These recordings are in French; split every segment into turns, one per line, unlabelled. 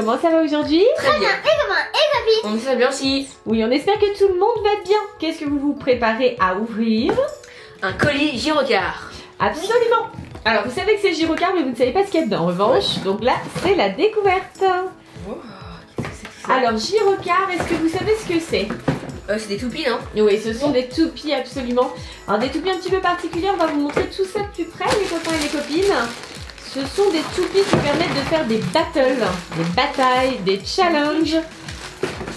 Comment ça va aujourd'hui?
Très bien. Et comment? Et copine?
On va bien aussi.
Oui, on espère que tout le monde va bien. Qu'est-ce que vous vous préparez à ouvrir?
Un colis Gyrocar.
Absolument. Alors, vous savez que c'est Gyrocar, mais vous ne savez pas ce qu'il y a dedans. En revanche, donc là, c'est la découverte.
Oh, qu'est-ce que c'est tout ça?
Alors, Gyrocar, est-ce que vous savez ce que c'est?
C'est des toupies, non?
Oui, ce sont des toupies, absolument. Alors, des toupies un petit peu particulières, on va vous montrer tout ça de plus près, les copains et les copines. Ce sont des toupies qui permettent de faire des battles, des batailles, des challenges.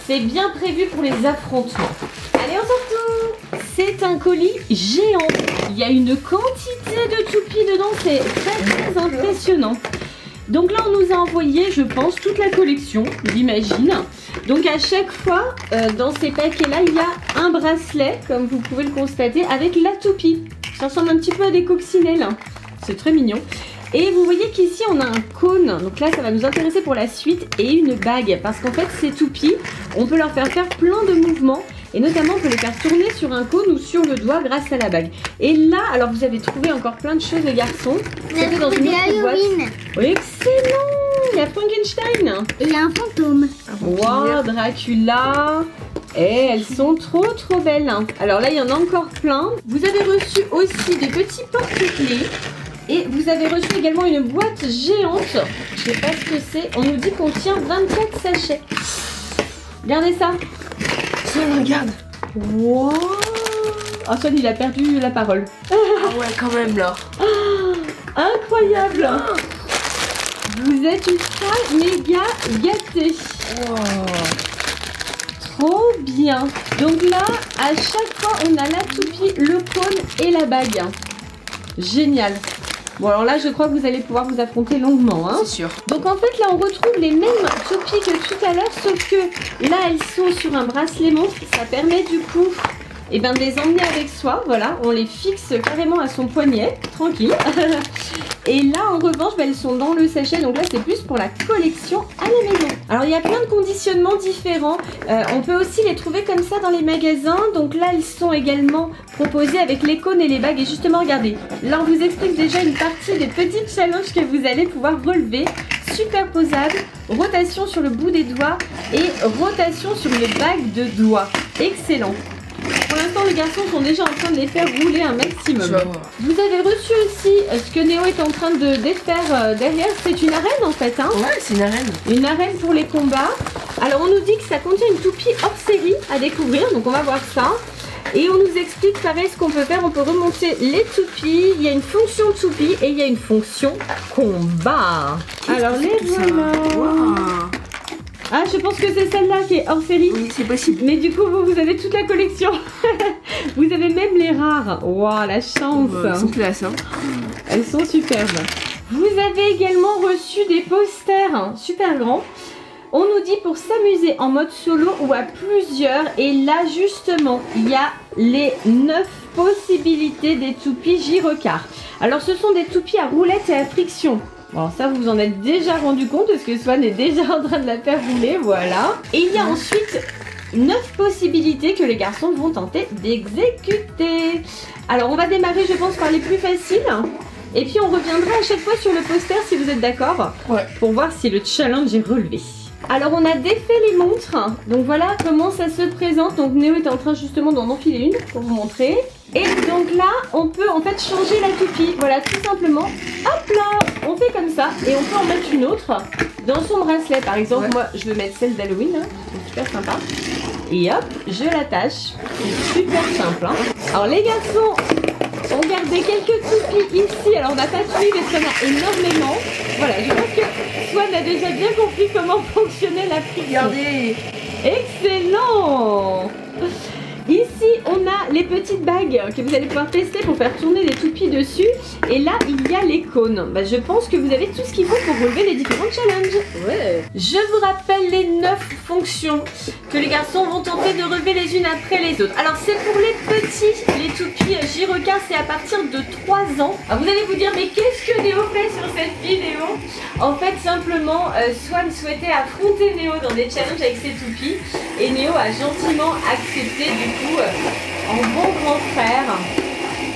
C'est bien prévu pour les affrontements. Allez, on sort tout! C'est un colis géant. Il y a une quantité de toupies dedans, c'est très impressionnant. Donc là, on nous a envoyé, je pense, toute la collection, j'imagine. Donc à chaque fois, dans ces paquets-là, il y a un bracelet, comme vous pouvez le constater, avec la toupie. Ça ressemble un petit peu à des coccinelles. C'est très mignon. Et vous voyez qu'ici, on a un cône. Donc là, ça va nous intéresser pour la suite. Et une bague. Parce qu'en fait, ces toupies, on peut leur faire plein de mouvements. Et notamment, on peut les faire tourner sur un cône ou sur le doigt grâce à la bague. Et là, alors vous avez trouvé encore plein de choses, les garçons. C'était dans une autre boîte. Oui, excellent! Il y a Frankenstein.
Et il y a un fantôme.
Wow, Dracula. Et elles sont trop belles. Alors là, il y en a encore plein. Vous avez reçu aussi des petits porte-clés. Et vous avez reçu également une boîte géante. Je sais pas ce que c'est. On nous dit qu'on tient 24 sachets. Regardez ça.
Tiens, regarde.
Wow. Ah, Swan, il a perdu la parole.
Ah ouais, quand même là.
Incroyable. Vous êtes ultra méga gâtés.
Wow.
Trop bien. Donc là, à chaque fois, on a la toupie, le cône et la bague. Génial. Bon, alors là, je crois que vous allez pouvoir vous affronter longuement. Hein.
C'est sûr.
Donc en fait, là, on retrouve les mêmes toupies que tout à l'heure, sauf que là, elles sont sur un bracelet montre. Ça permet du coup de les emmener avec soi. Voilà, on les fixe carrément à son poignet, tranquille. Et là, en revanche, elles sont dans le sachet. Donc là, c'est plus pour la collection à la maison. Alors, il y a plein de conditionnements différents. On peut aussi les trouver comme ça dans les magasins. Donc là, ils sont également proposés avec les cônes et les bagues. Et justement, regardez, là, on vous explique déjà une partie des petits challenges que vous allez pouvoir relever. Superposable, rotation sur le bout des doigts et rotation sur les bagues de doigts. Excellent. Pour l'instant, les garçons sont déjà en train de les faire rouler un maximum. Vous avez reçu aussi ce que Néo est en train de défaire derrière. C'est une arène en fait. Hein.
Ouais, c'est une arène.
Une arène pour les combats. Alors, on nous dit que ça contient une toupie hors série à découvrir. Donc, on va voir ça. Et on nous explique pareil ce qu'on peut faire. On peut remonter les toupies. Il y a une fonction toupie et il y a une fonction combat. Alors, les voilà.
Wow.
Ah, je pense que c'est celle-là qui est hors série.
Oui, c'est possible.
Mais du coup, vous avez toute la collection. Vous avez même les rares. Waouh, la chance.
Elles sont classe, hein.
Elles sont superbes. Vous avez également reçu des posters super grands. On nous dit pour s'amuser en mode solo ou à plusieurs. Et là, justement, il y a les 9 possibilités des toupies Gyrocar. Alors, ce sont des toupies à roulettes et à friction. Bon, ça vous en êtes déjà rendu compte parce que Swan est déjà en train de la faire rouler, voilà. Et il y a ensuite 9 possibilités que les garçons vont tenter d'exécuter. Alors on va démarrer je pense par les plus faciles. Et puis on reviendra à chaque fois sur le poster si vous êtes d'accord. Ouais. Pour voir si le challenge est relevé. Alors on a défait les montres. Donc voilà comment ça se présente. Donc Néo est en train justement d'en enfiler une pour vous montrer. Et donc là, on peut en fait changer la toupie. Voilà, tout simplement. Hop là, on fait comme ça. Et on peut en mettre une autre dans son bracelet. Par exemple, moi, je vais mettre celle d'Halloween. Hein. C'est super sympa. Et hop, je l'attache. C'est super simple. Hein. Alors les garçons, on gardé quelques toupies ici. Alors on n'a pas tout parce qu'on a énormément. Voilà, je pense que Swan a déjà bien compris comment fonctionnait la friction.
Regardez.
Excellent. Ici, on a les petites bagues que vous allez pouvoir tester pour faire tourner les toupies dessus. Et là, il y a les cônes. Bah, je pense que vous avez tout ce qu'il faut pour relever les différents challenges. Ouais. Je vous rappelle les 9 fonctions que les garçons vont tenter de relever les unes après les autres. Alors, c'est pour les petits, les toupies Gyrocar, c'est à partir de 3 ans. Alors, vous allez vous dire, mais qu'est-ce que Néo fait sur cette vidéo? En fait, simplement, Swan souhaitait affronter Néo dans des challenges avec ses toupies. Et Néo a gentiment accepté du coup, en bon grand frère,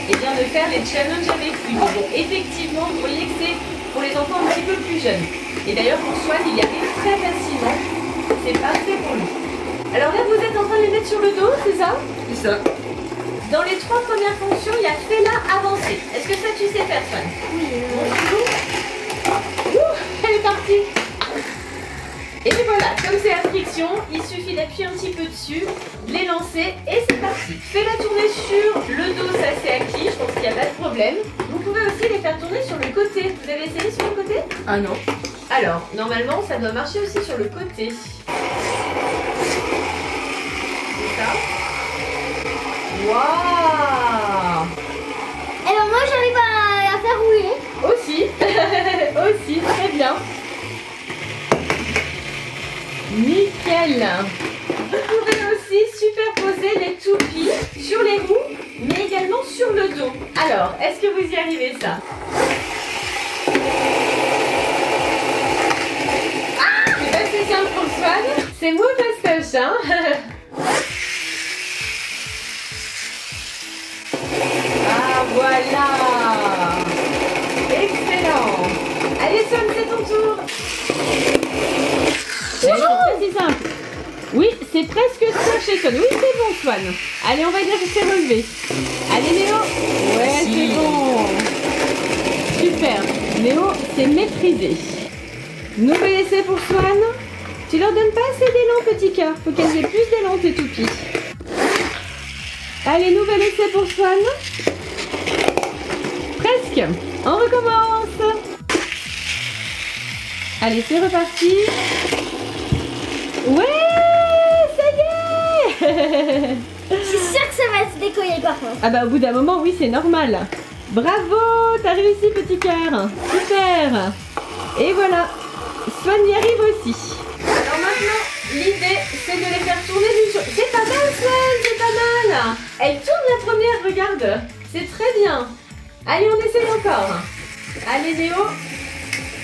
et bien de faire les challenges avec lui. Donc effectivement, vous voyez que c'est pour les enfants un petit peu plus jeunes. Et d'ailleurs pour Swan, il y arrive très facilement. C'est parfait pour lui. Alors là, vous êtes en train de les mettre sur le dos, c'est ça?
C'est ça.
Dans les 3 premières fonctions, il y a fais-la avancer. Est-ce que ça tu sais faire, Swan? Oui. Elle est partie. Et voilà, comme c'est la friction, il suffit d'appuyer un petit peu dessus, de les lancer et c'est parti. Fais-la tourner sur le dos, ça c'est acquis, je pense qu'il n'y a pas de problème. Vous pouvez aussi les faire tourner sur le côté. Vous avez essayé sur le côté?
Ah non.
Alors, normalement, ça doit marcher aussi sur le côté. C'est ça. Waouh!
Et ben moi j'arrive à la faire rouler.
Aussi, aussi, très bien. Nickel. Vous pouvez aussi superposer les toupies sur les roues, mais également sur le dos. Alors, est-ce que vous y arrivez ça? C'est pas si simple pour Swan. C'est moi Pastoche, hein. Ah voilà. Excellent. Allez Swan, c'est ton tour. C'est si simple. Oui, c'est presque ça chez Swan. Oui, c'est bon Swan. Allez, on va dire que c'est relevé. Allez Léo. Ouais, c'est bon. Super. Léo, c'est maîtrisé. Nouvel essai pour Swan. Tu leur donnes pas assez d'élan, petit cœur. Faut qu'elles aient plus d'élan, tes toupies. Allez, nouvel essai pour Swan. Presque. On recommence. Allez, c'est reparti. Ouais, ça y est.
Je suis sûre que ça va se décoller par contre.
Ah bah au bout d'un moment, oui, c'est normal. Bravo, t'as réussi, petit cœur. Super. Et voilà, Swan y arrive aussi. Alors maintenant, l'idée, c'est de les faire tourner d'une chose. C'est pas mal, Swan, c'est pas mal. Elle tourne la première, regarde. C'est très bien. Allez, on essaye encore. Allez, Léo.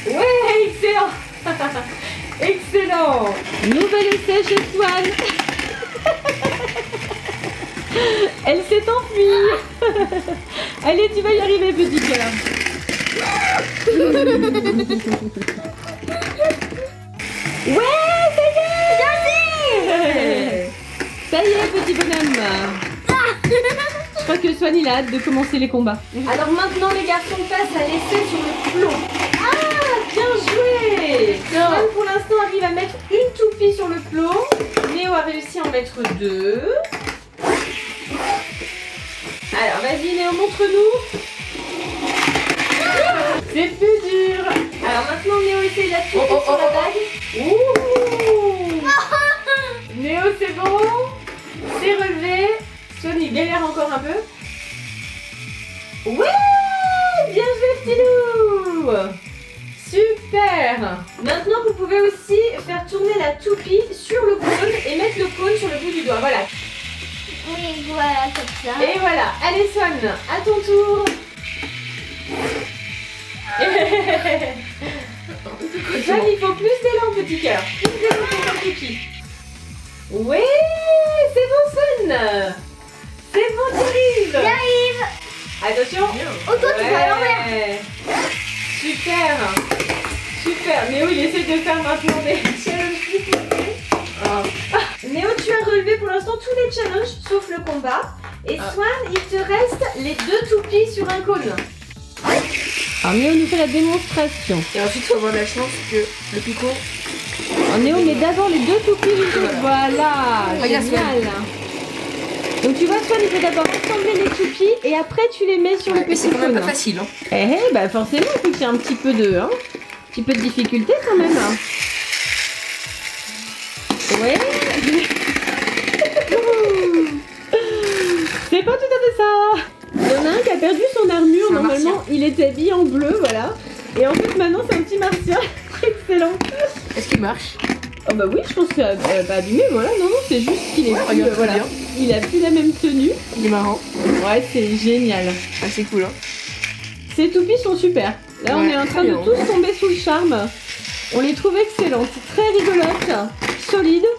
Ouais, excellent. Excellent. Nouvel essai chez Swan. Elle s'est enfuie. Allez, tu vas y arriver, petit cœur. Ouais, ça y est. Ça y est, petit bonhomme. Je crois que Swan, il a hâte de commencer les combats. Alors maintenant, les garçons passent à l'essai sur le plomb. Ah, bien joué. Swan, pour l'instant, arrive à mettre une toupie sur le plomb. Léo a réussi à en mettre 2. Alors, vas-y, Léo, montre-nous. C'est plus dur. Alors maintenant, Léo essaye d'appuyer sur la bague. Ouh. Léo, c'est bon. C'est relevé. Swan, il galère encore un peu. Ouais, bien joué, petit loup. Super. Maintenant, vous pouvez aussi faire tourner la toupie sur le cône et mettre le cône sur le bout du doigt. Voilà.
Oui, voilà, comme ça.
Et voilà. Allez, Swan, à ton tour. Swan, il faut plus d'élan, petit cœur. Plus d'élan pour ta toupie. Oui, c'est bon, Swan. C'est bon, tu arrives.
J'arrive.
Attention.
Oh, toi, tu vas à l'envers.
Super. Super. Néo, il essaie de faire maintenant des challenges plus compliqués. Néo, tu as relevé pour l'instant tous les challenges, sauf le combat. Et Swan, il te reste les 2 toupies sur un cône. Alors Néo nous fait la démonstration.
Et ensuite, il faut avoir de la chance que le picot.
Alors Néo met d'abord les 2 toupies du cône. Voilà,
Regarde,
génial. Donc tu vois, Swan, il faut d'abord assembler les toupies et après tu les mets sur le
Mais
petit
c'est quand même
cône.
pas facile. Hein.
Eh bah forcément, il faut qu'il y ait un petit peu de, difficulté quand même. Ouais. C'est pas tout à fait ça. Il y en a un qui a perdu son armure.
C'est un
Normalement,
martien.
il était habillé en bleu, voilà. Et en fait, maintenant, c'est un petit martien. Excellent.
Est-ce qu'il marche?
Oh bah oui, je pense qu'il a pas abîmé, voilà. Non, non, c'est juste qu'il est plus,
regarde, très
voilà.
bien.
Il a plus la même tenue.
Il est marrant.
Ouais, c'est génial.
Ah, c'est cool. Hein.
Ces toupies sont super. Là, on
Ouais,
est en train
très
de
bien.
tous tomber sous le charme. On les trouve excellentes, très rigolotes, solides.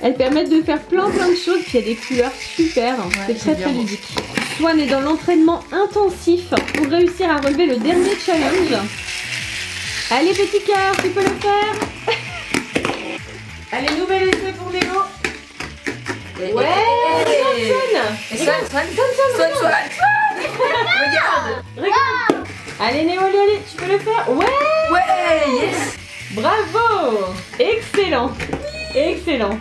Elles permettent de faire plein de choses. Puis il y a des couleurs super. C'est très
bien
très
beau.
ludique. Swan est dans l'entraînement intensif pour réussir à relever le dernier challenge. Allez, petit cœur, tu peux le faire. Allez, nouvel essai pour Néo. Ouais,
Et Swan.
regarde. Allez, Néo, allez, tu peux le faire. Ouais,
Yes.
bravo. Excellent. Excellent.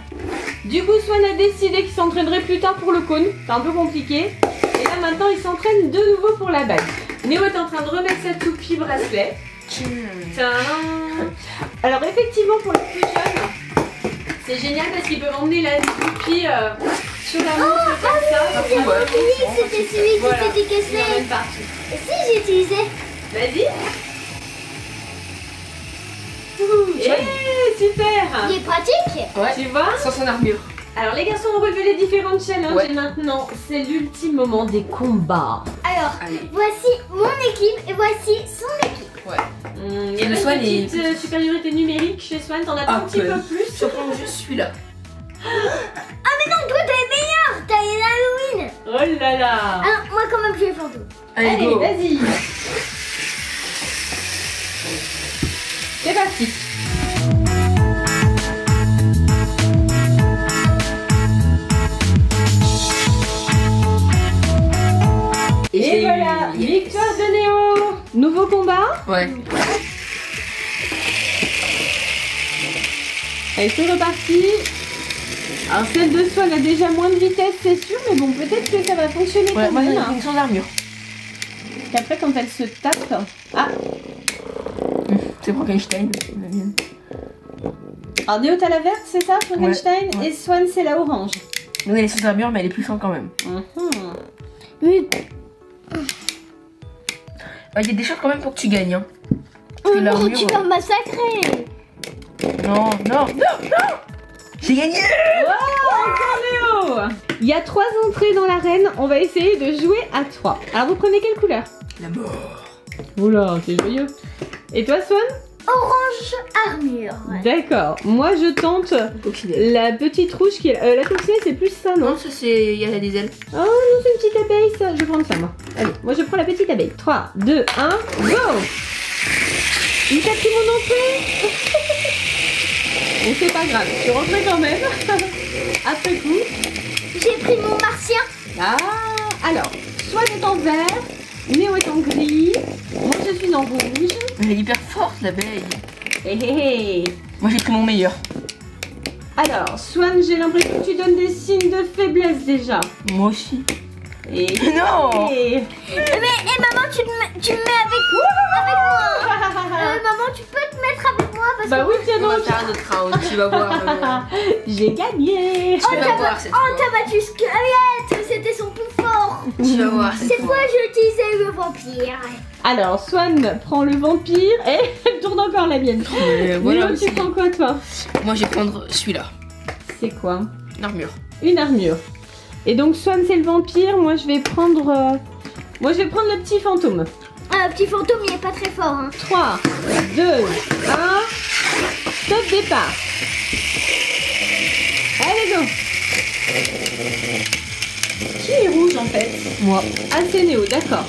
Du coup, Swan a décidé qu'il s'entraînerait plus tard pour le cône. C'est un peu compliqué. Et là, maintenant, il s'entraîne de nouveau pour la bague. Néo est en train de remettre sa toupie bracelet. Tadam. Alors, effectivement, pour les plus jeunes, c'est génial parce qu'ils peuvent emmener la toupie sur la montre comme ça.
J'ai oublié, c'était celui
Voilà.
qui s'était
Ils
cassé.
emmènent partout.
Et si j'utilisais?
Vas-y. Super.
Il est pratique.
Ouais.
Tu vois?
Sans son armure.
Alors les garçons ont relevé les différentes challenges
Ouais.
et maintenant c'est l'ultime moment des combats.
Alors,
Allez.
voici mon équipe et voici son équipe.
Ouais.
Il y a
le
une
Swan
petite
est-
supériorité numérique chez Swan, t'en as pas un petit peu plus.
Je prends juste celui-là.
Ah mais non, toi t'es meilleur. T'as une Halloween.
Oh là là.
Ah, moi quand même j'ai le fantôme.
Allez,
Allez,
go.
vas-y. C'est parti. Et voilà, victoire de Néo. Nouveau combat.
Ouais.
Allez, c'est reparti. Alors celle de Swan a déjà moins de vitesse, c'est sûr, mais bon, peut-être que ça va fonctionner
Ouais,
quand
moi
même.
j'ai une sans armure.
Qu'après, quand elle se tape... Ah,
C'est Frankenstein, la mienne.
alors Néo, t'as la verte, c'est ça, Frankenstein?
Ouais.
Et Swan, c'est la orange.
Oui, elle est sans armure, mais elle est plus forte quand même.
Oui.
Il y a des choses quand même pour que tu gagnes. Hein.
Oh
Et
non,
l'armure,
tu vas me massacrer.
Non. J'ai gagné.
Wow, encore Néo. Il y a 3 entrées dans l'arène, on va essayer de jouer à 3. Alors vous prenez quelle couleur?
La mort.
Oula, c'est joyeux. Et toi, Swan?
Orange armure. Ouais.
D'accord, moi je tente
Coccinelle.
la petite rouge qui est... la coccinelle, c'est plus ça, non?
Non, ça c'est. Il y a des ailes.
Oh non, c'est une petite abeille ça. Je vais prendre ça moi. Allez, moi je prends la petite abeille. 3, 2, 1, go. Une quatrième entrée. Bon, c'est pas grave, je suis rentrée quand même. Après coup.
J'ai pris mon martien.
Ah, alors, Swan est en vert, Néo est en gris, moi je suis en rouge.
Elle est hyper forte l'abeille.
Hé hé hé.
Moi j'ai pris mon meilleur.
Alors, Swan, j'ai l'impression que tu donnes des signes de faiblesse déjà.
Moi aussi.
Et...
Non.
et-
Mais maman, tu me mets avec moi. Maman, tu peux te mettre avec moi parce
Bah
que...
oui, tiens
On va
donc.
faire un autre round, tu vas voir. maman.
J'ai gagné.
Tu vas voir cette
Oh,
fois.
t'as battu Squelette. C'était son plus fort.
Tu vas voir
Cette
cette
fois,
fois.
j'ai utilisé le vampire.
Alors, Swan prend le vampire et elle tourne encore la mienne.
Voilà
Néo,
aussi.
tu prends quoi toi?
Moi je vais prendre celui-là.
C'est quoi?
L'armure.
Une armure. Et donc Swan c'est le vampire, moi je vais prendre le petit fantôme.
Un petit fantôme, il est pas très fort. Hein.
3, 2, 1, top départ. Allez go. Qui est rouge en fait?
Moi.
Ah c'est Néo, d'accord.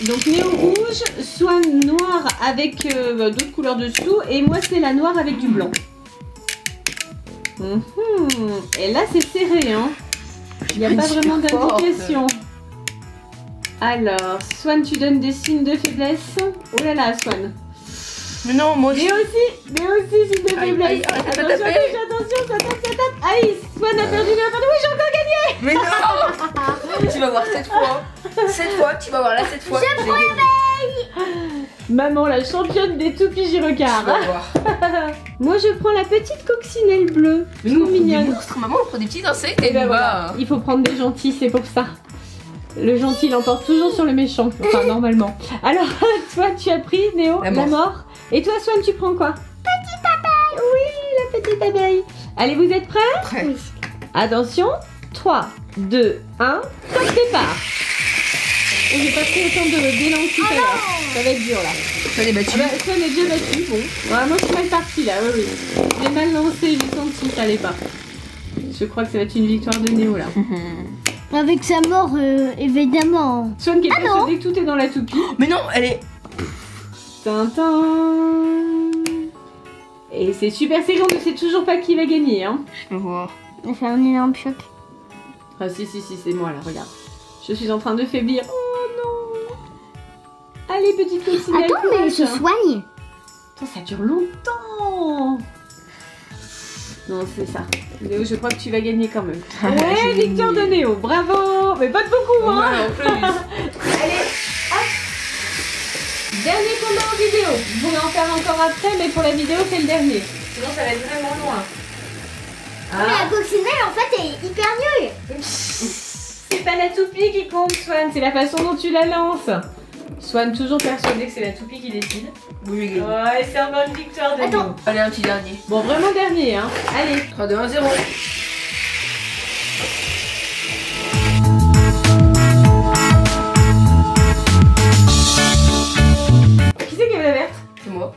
Donc Néo rouge, Swan noir avec d'autres couleurs dessous et moi c'est la noire avec du blanc. Et là c'est serré hein. Il n'y a pas vraiment d'indication. Alors, Swan, tu donnes des signes de faiblesse. Oh là là, Swan.
Mais non, moi aussi.
Mais aussi, signe de
Aïe,
faiblesse.
aïe, arrête de
Attention,
taper.
attention, ça tape. Aïe, Swan a perdu, oui, j'ai encore gagné.
Mais non. Tu vas voir cette fois. Cette fois, tu vas voir là cette fois.
Je prends l'éveil.
Maman, la championne des toupies
Tu
gyrocards.
vas voir.
Moi, je prends la petite coccinelle bleue.
Mais nous, on
Trop
prend des
mignonne.
monstres, maman, on prend des petits insectes
Et
et
ben
nous
voilà, il faut prendre des gentils, c'est pour ça. Le gentil l'emporte toujours sur le méchant, enfin normalement. Alors, toi tu as pris, Néo,
La
la
mort.
mort. Et toi, Swan, tu prends quoi? Petite abeille. Oui, la petite abeille. Allez, vous êtes prêts?
Prêt.
Attention, 3, 2, 1, top départ. Et j'ai pas pris autant d'élan que tout à l'heure. Ça va être dur là.
Tu l'as battu.
Ah bah, Swan est déjà battu, bon. Ouais, moi je suis mal partie là, oui. J'ai mal lancé, j'ai senti, ça allait pas. Je crois que ça va être une victoire de Néo là.
Avec sa mort, évidemment.
Swan qui est
Ah non.
persuadé que tout est dans la toupie.
Mais non, elle est.
Tintin. Et c'est super serré, on ne sait toujours pas qui va gagner. Hein.
Je me vois.
C'est un énorme choc.
Ah si, c'est moi là, regarde. Je suis en train de faiblir. Oh non. Allez, petite coccinelle.
Attends, mais elle se soigne.
Attends, ça dure longtemps. Non, c'est ça. Néo, je crois que tu vas gagner quand même. Ouais, victoire de Néo, bravo. Mais pas de beaucoup, hein.
Ouais, en plus.
Allez, hop. Dernier combat en vidéo. Vous pourrez en faire encore après, mais pour la vidéo, c'est le dernier. Sinon, ça va être vraiment loin.
Mais la coccinelle, en fait, elle est hyper nulle.
C'est pas la toupie qui compte, Swan, c'est la façon dont tu la lances. Swan, toujours persuadé que c'est la toupie qui décide.
Oui, j'ai gagné.
Ouais, c'est encore une victoire de Néo.
Allez, un petit dernier.
Bon, vraiment dernier, hein. Allez.
3, 2, 1, 0.
Qui c'est qui avait la verte?
C'est moi.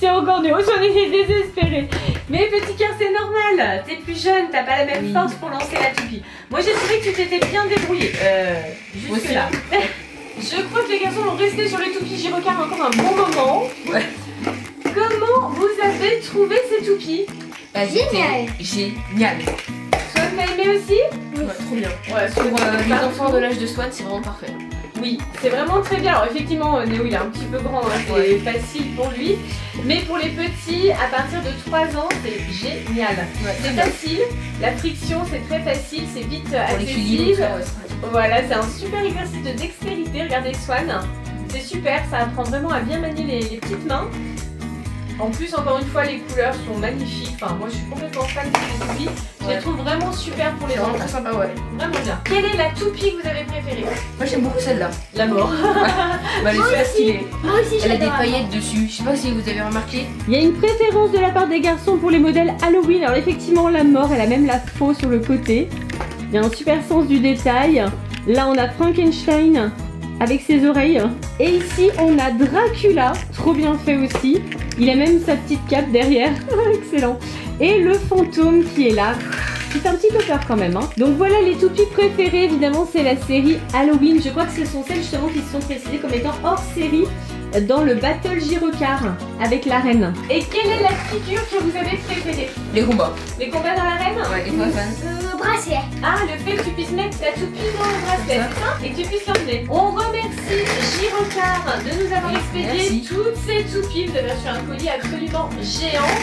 C'est encore Néo, j'en ai désespéré. Mais petit cœur, c'est normal. T'es plus jeune, t'as pas la même force pour lancer la toupie. Moi, j'ai trouvé que tu t'étais bien débrouillé. Juste là. Je crois que les garçons vont rester sur les toupies Gyrocar encore un bon moment.
Ouais.
Comment vous avez trouvé ces toupies?
Génial.
Génial.
Swan, t'as aimé aussi?
Ouais, trop bien.
Ouais,
Pour les enfants de l'âge de Swan, c'est vraiment parfait.
Oui, c'est vraiment très bien. Alors effectivement, Néo il est un petit peu grand, hein, c'est facile pour lui. Mais pour les petits, à partir de 3 ans, c'est génial.
Ouais,
C'est facile, la friction c'est très facile, c'est vite
pour l'équilibre,
accessible.
ça, ouais, c'est pratique.
Voilà, c'est un super exercice de dextérité. Regardez Swan, c'est super, ça apprend vraiment à bien manier les petites mains. En plus, encore une fois, les couleurs sont magnifiques. Enfin, moi je suis complètement fan de ces toupies. Je les trouve vraiment super pour les
C'est vraiment
enfants.
très sympa, ouais.
Vraiment bien. Quelle est la toupie que vous avez préférée?
Moi j'aime beaucoup celle-là.
La mort.
Bah, elle est super stylée.
Moi aussi,
Elle a des
j'adore.
paillettes dessus. Je sais pas si vous avez remarqué.
Il y a une préférence de la part des garçons pour les modèles Halloween. Alors effectivement, la mort, elle a même la faux sur le côté. Il y a un super sens du détail. Là, on a Frankenstein avec ses oreilles. Et ici, on a Dracula, trop bien fait aussi. Il a même sa petite cape derrière. Excellent. Et le fantôme qui est là. C'est un petit peu peur quand même. Hein. Donc voilà les toupies préférées. Évidemment, c'est la série Halloween. Je crois que ce sont celles justement qui se sont précisées comme étant hors série dans le Battle Gyrocar avec l'arène. Et quelle est la figure que vous avez préférée?
Les combats.
Les combats dans l'arène?
Ouais, les fois fans.
Le bracelet.
Ah, le fait que tu puisses mettre ta toupie dans le bracelet, c'est ça? Et que tu puisses l'emmener. On remercie Gyrocar de nous avoir expédié
Merci.
toutes ces toupies. Vous avez reçu un colis absolument géant.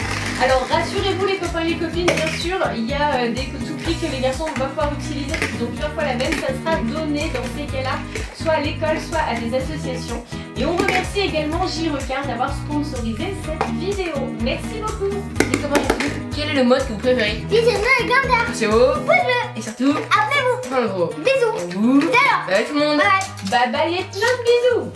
Alors rassurez-vous les copains et les copines, bien sûr, il y a des toupies que les garçons vont pouvoir utiliser, donc plusieurs fois la même, ça sera donné dans ces cas-là, soit à l'école, soit à des associations. Et on remercie également Gyrocar d'avoir sponsorisé cette vidéo. Merci beaucoup.
Et comment quel est le mode que vous préférez?
Bisous, et Gandar.
C'est haut. Et surtout,
Abonnez-vous.
plein de gros.
Bisous.
Vous. Bye tout le monde.
Bye.
Bye bye et plein de bisous.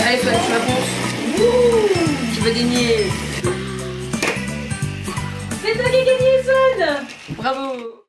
Allez, Swan, tu m'avances. Tu vas gagner.
C'est toi qui as gagné, Swan.
Bravo.